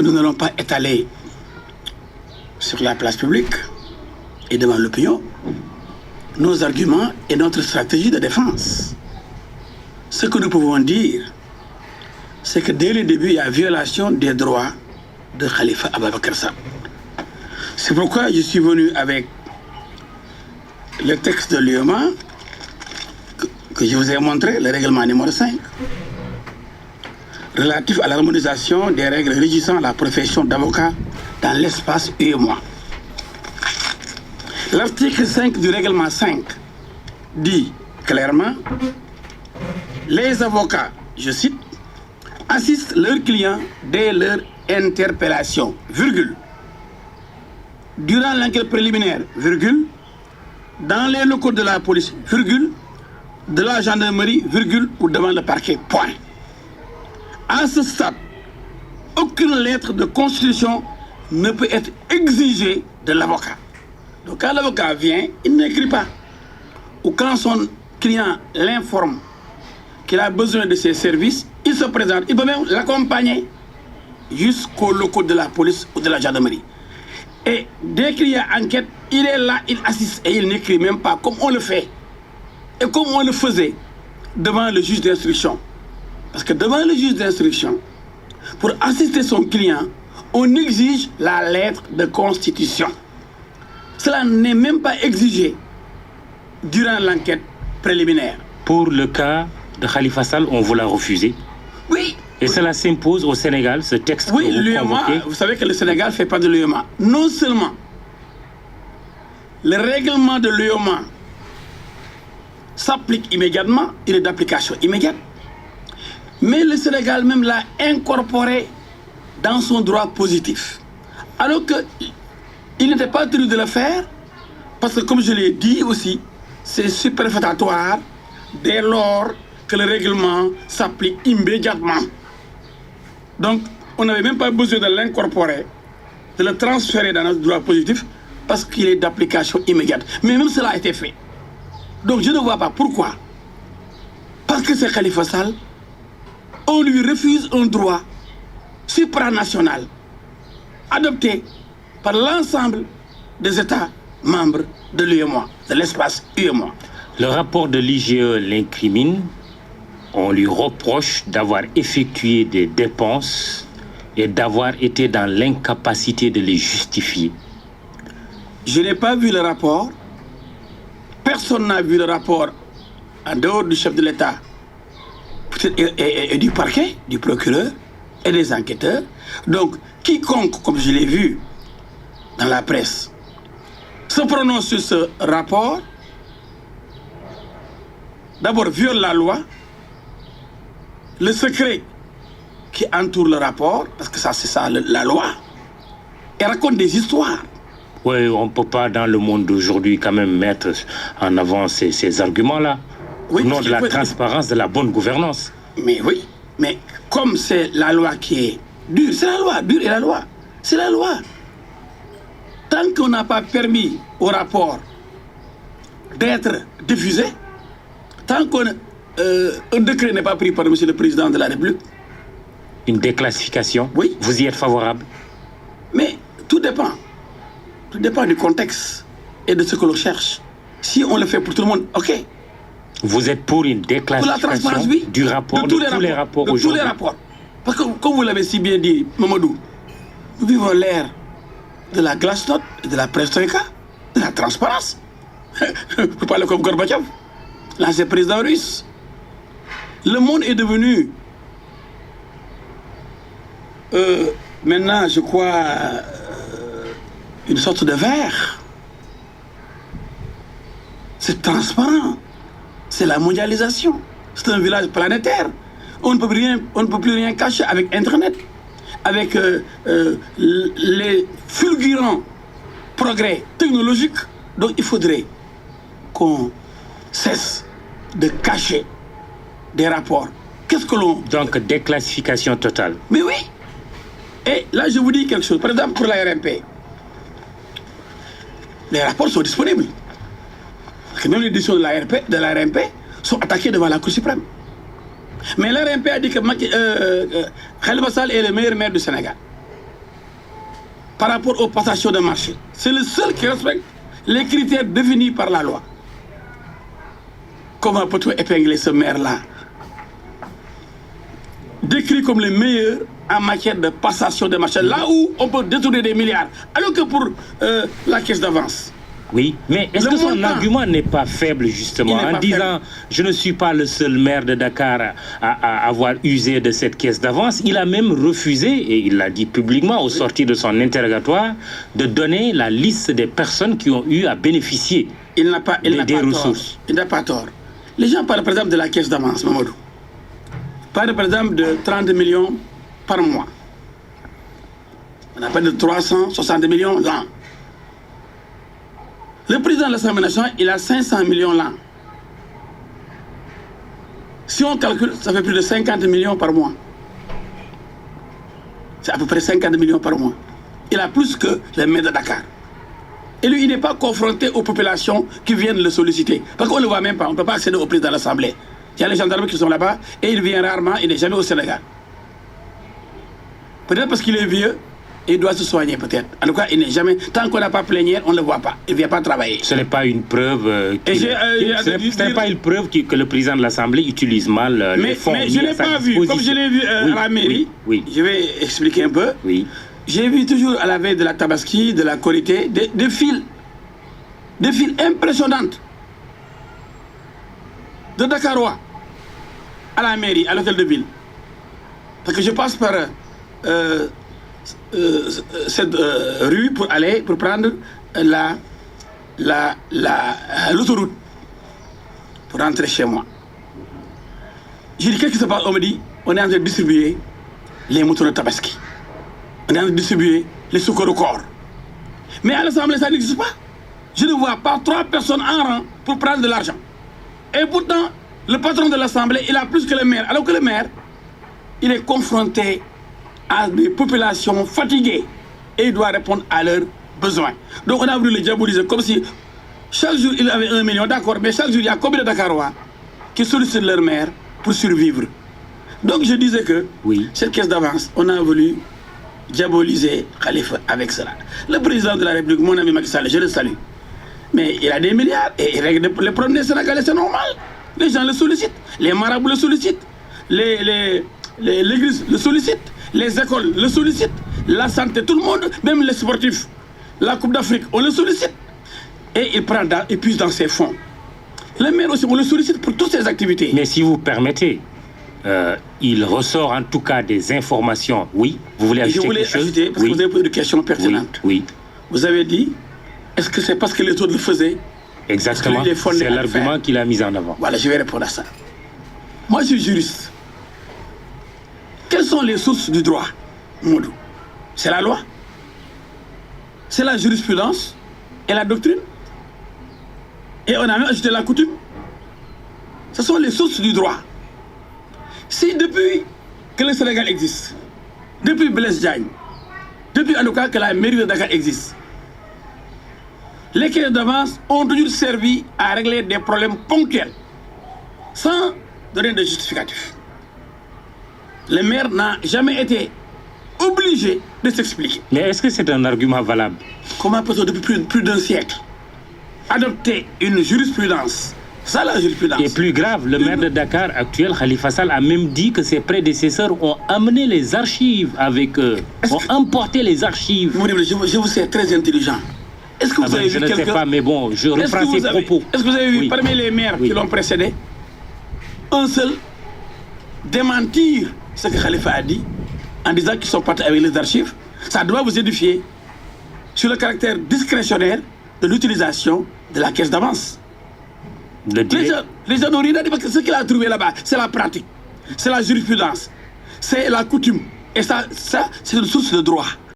Nous n'allons pas étaler sur la place publique et devant l'opinion nos arguments et notre stratégie de défense. Ce que nous pouvons dire, c'est que dès le début, il y a violation des droits de Khalifa Ababacar Sall. C'est pourquoi je suis venu avec le texte de l'UEMOA que je vous ai montré, le règlement numéro 5, relatif à l'harmonisation des règles régissant la profession d'avocat dans l'espace UEMOA. L'article 5 du règlement 5 dit clairement: les avocats, je cite, assistent leurs clients dès leur interpellation, virgule, durant l'enquête préliminaire, virgule, dans les locaux de la police, virgule, de la gendarmerie, virgule, ou devant le parquet, point. À ce stade, aucune lettre de constitution ne peut être exigée de l'avocat. Donc quand l'avocat vient, il n'écrit pas. Ou quand son client l'informe qu'il a besoin de ses services, il se présente. Il peut même l'accompagner jusqu'aux locaux de la police ou de la gendarmerie. Et dès qu'il y a enquête, il est là, il assiste et il n'écrit même pas, comme on le fait. Et comme on le faisait devant le juge d'instruction. Parce que devant le juge d'instruction, pour assister son client, on exige la lettre de constitution. Cela n'est même pas exigé durant l'enquête préliminaire. Pour le cas de Khalifa Sall, on vous l'a refusé. Oui. Et cela s'impose au Sénégal, ce texte oui, que vous convoquez. Vous savez que le Sénégal fait pas de l'UEMOA. Non seulement le règlement de l'UEMOA s'applique immédiatement, il est d'application immédiate, mais le Sénégal même l'a incorporé dans son droit positif. Alors qu'il n'était pas tenu de le faire, parce que comme je l'ai dit aussi, c'est superfétatoire dès lors que le règlement s'applique immédiatement. Donc, on n'avait même pas besoin de l'incorporer, de le transférer dans notre droit positif, parce qu'il est d'application immédiate. Mais même cela a été fait. Donc, je ne vois pas pourquoi. Parce que c'est Khalifa Sall, on lui refuse un droit supranational adopté par l'ensemble des États membres de l'UEMOA, de l'espace UEMOA. Le rapport de l'IGE l'incrimine. On lui reproche d'avoir effectué des dépenses et d'avoir été dans l'incapacité de les justifier. Je n'ai pas vu le rapport. Personne n'a vu le rapport en dehors du chef de l'État et du parquet, du procureur et des enquêteurs. Donc, quiconque, comme je l'ai vu dans la presse, se prononce sur ce rapport, d'abord viole la loi, le secret qui entoure le rapport, parce que ça c'est ça la loi, et raconte des histoires. Oui, on ne peut pas dans le monde d'aujourd'hui quand même mettre en avant ces arguments-là. Oui, au nom de la transparence, de la bonne gouvernance. Mais oui, mais comme c'est la loi qui est dure, c'est la loi, dure est la loi. C'est la loi. Tant qu'on n'a pas permis au rapport d'être diffusé, tant qu'un décret n'est pas pris par M. le Président de la République. Une déclassification? Oui. Vous y êtes favorable? Mais tout dépend. Tout dépend du contexte et de ce que l'on cherche. Si on le fait pour tout le monde, ok. Vous êtes pour une déclassification oui. du rapport, de tous les rapports aujourd'hui? De tous les rapports. Parce que, comme vous l'avez si bien dit, Mamadou, nous vivons l'ère de la glasnost, de la perestroïka, de la transparence. Vous parlez comme Gorbatchev, l'ancien président russe. Le monde est devenu, maintenant, je crois, une sorte de verre. C'est transparent. C'est la mondialisation. C'est un village planétaire. On ne peut plus rien cacher avec Internet, avec les fulgurants progrès technologiques. Donc il faudrait qu'on cesse de cacher des rapports. Qu'est-ce que l'on... Donc déclassification totale. Mais oui. Et là, je vous dis quelque chose. Par exemple, pour la RMP, les rapports sont disponibles. Parce que même les décisions de la RMP sont attaquées devant la Cour suprême. Mais la RMP a dit que Khalifa Sall est le meilleur maire du Sénégal. par rapport aux passations de marché. C'est le seul qui respecte les critères définis par la loi. Comment peut-on épingler ce maire-là, décrit comme le meilleur en matière de passation de marché, là où on peut détourner des milliards, alors que pour la caisse d'avance. Oui, mais est-ce que son argument n'est pas faible, justement, en disant « je ne suis pas le seul maire de Dakar à avoir usé de cette caisse d'avance ». Il a même refusé, et il l'a dit publiquement au sortir de son interrogatoire, de donner la liste des personnes qui ont eu à bénéficier des ressources. Il n'a pas tort. Les gens parlent par exemple de la caisse d'avance, Mamadou. Parlent par exemple de 30 millions par mois. On appelle de 360 millions l'an. Le président de l'Assemblée nationale, il a 500 millions l'an. Si on calcule, ça fait plus de 50 millions par mois. C'est à peu près 50 millions par mois. Il a plus que le maire de Dakar. Et lui, il n'est pas confronté aux populations qui viennent le solliciter. Parce qu'on ne le voit même pas, on ne peut pas accéder au président de l'Assemblée. Il y a les gendarmes qui sont là-bas et il vient rarement, il n'est jamais au Sénégal. Peut-être parce qu'il est vieux. Il doit se soigner peut-être. En tout cas, il n'est jamais... Tant qu'on n'a pas plénière, on ne le voit pas. Il ne vient pas travailler. Ce n'est pas une preuve... ce n'est pas une preuve que le président de l'Assemblée utilise mal les fonds. Mais je ne l'ai pas vu. Comme je l'ai vu à la mairie, je vais expliquer un peu. Oui. J'ai vu toujours à la veille de la Tabaski, de la Korité, des files. Des files impressionnantes. De Dakarois à la mairie, à l'hôtel de ville. Parce que je passe par... cette rue pour prendre l'autoroute pour rentrer chez moi. J'ai dit, qu'est-ce qui se passe? On me dit, on est en train de distribuer les moutons de Tabaski. On est en train de distribuer les secours au corps. Mais à l'Assemblée, ça n'existe pas. Je ne vois pas 3 personnes en rang pour prendre de l'argent. Et pourtant, le patron de l'Assemblée, il a plus que le maire. Alors que le maire, il est confronté à des populations fatiguées et il doit répondre à leurs besoins. Donc on a voulu le diaboliser comme si chaque jour il avait 1 million, d'accord, mais chaque jour il y a combien de Dakarois qui sollicitent leur maire pour survivre. Donc je disais que cette caisse d'avance, on a voulu diaboliser Khalifa avec cela. Le président de la République, mon ami Macky Sall, je le salue, mais il a des milliards et il règle les problèmes des Sénégalais, c'est normal. Les gens le sollicitent, les marabouts le sollicitent, l'église le sollicite, les écoles le sollicitent, la santé, tout le monde, même les sportifs, la Coupe d'Afrique, on le sollicite. Et il puise dans ses fonds. Le maire aussi, on le sollicite pour toutes ses activités. Mais si vous permettez, il ressort en tout cas des informations. Oui, vous voulez ajouter quelque chose? Je voulais ajouter, parce que vous avez posé une question pertinente. Oui. Vous avez dit, est-ce que c'est parce que les autres le faisaient? Exactement, c'est l'argument qu'il a mis en avant. Voilà, je vais répondre à ça. Moi, je suis juriste. Quelles sont les sources du droit, Modou? C'est la loi, c'est la jurisprudence et la doctrine. Et on a même ajouté la coutume. Ce sont les sources du droit. Si depuis que le Sénégal existe, depuis Blaise Diagne, depuis en tout cas que la mairie de Dakar existe, les caisses d'avance ont toujours servi à régler des problèmes ponctuels, sans donner de justificatif. Le maire n'a jamais été obligé de s'expliquer. Mais est-ce que c'est un argument valable? Comment peut-on, depuis plus d'un siècle, adopter une jurisprudence? Ça, la jurisprudence. Et plus grave, le maire de Dakar actuel, Khalifa Sall, a même dit que ses prédécesseurs ont amené les archives avec eux, ont emporté les archives. Je vous sais très intelligent. Est-ce que vous avez vu quelqu'un... Je ne sais pas, mais bon, je reprends ses propos. Est-ce que vous avez vu parmi les maires qui l'ont précédé, un seul démentir ce que Khalifa a dit en disant qu'ils sont partis avec les archives? Ça doit vous édifier sur le caractère discrétionnaire de l'utilisation de la caisse d'avance. Les gens n'ont rien dit parce que ce qu'il a trouvé là-bas, c'est la pratique, c'est la jurisprudence, c'est la coutume. Et ça c'est une source de droit.